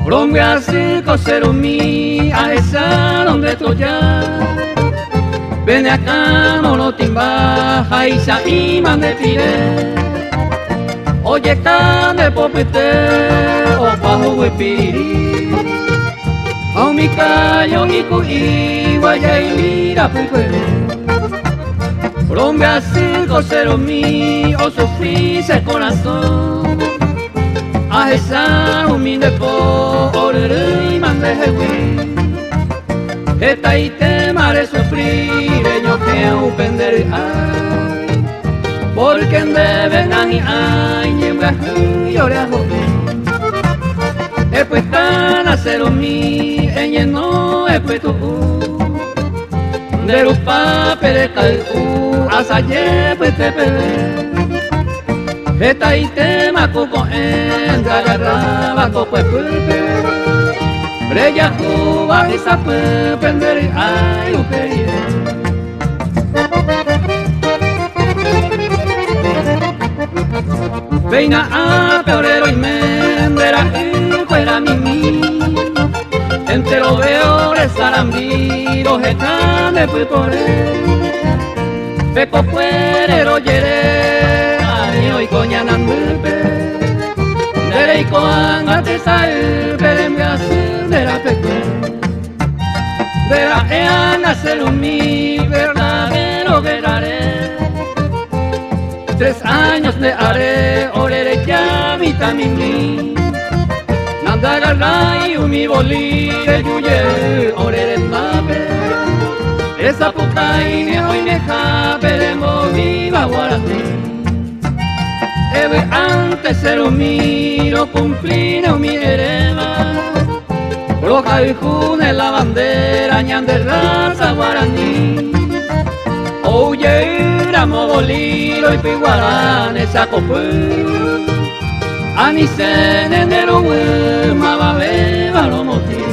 Colombia sí cosero mi a esa donde estoy ya. Ven acá mono timba jaisa y mande pire. Oye can de popete o bajo huepiri. A mi callo y cuí guaya y mira puicuero. Colombia sí cosero mi o sufrice corazón. A esa humilde por y mande jehuí. Esta y te mare sufrir, yo que upender ay. Porque en deben ani ay, niembra y orejo. Después tan hacer mi, en no después tu. De los papeles cae hasta pues te pele. Esta y te maco con entra agarraba copo pulpe. Breya Cuba y sa prender ay uperie. Veina a peorero y mendera y fuera mimi. Entero veo resarambido jetan de pulpore. Peco puerero yere año y coña nandupe. Dere y coanga te sal peremgas de la peque. De la ean hacer un mi verdadero veraré. 3 años de haré orere ya vitamini. Nanda garay umi bolire yuye orere tape. Esa puta y hoy me jabe de moviva guarati. Eve antes ser un miro cumplir mi herema. Roja y june la bandera ñan de raza guaraní. Oye, éramos boliro y piguarán esa copu. Anisen en el huema va beba lo moti.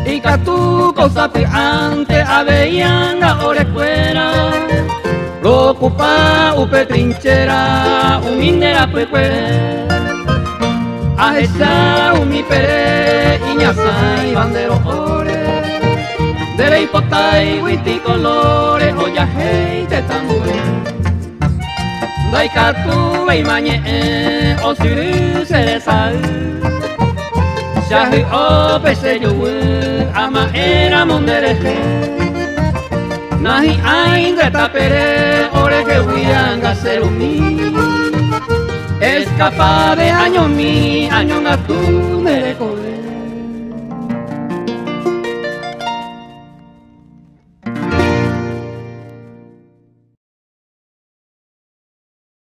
Y que tu cosa ante aveían ahora fuera. Preocupa upe trinchera, minera puecuere. A esa mi pere y ñasai bandero ore. De la hipotai huiti colores, oya hey te tambure. Dai catu y mañe o siri seresal. Shahi o pese yo ama era mondereje. Nahi ain de tapere ore que huian gaserumi. Es capaz de año mi, año gatu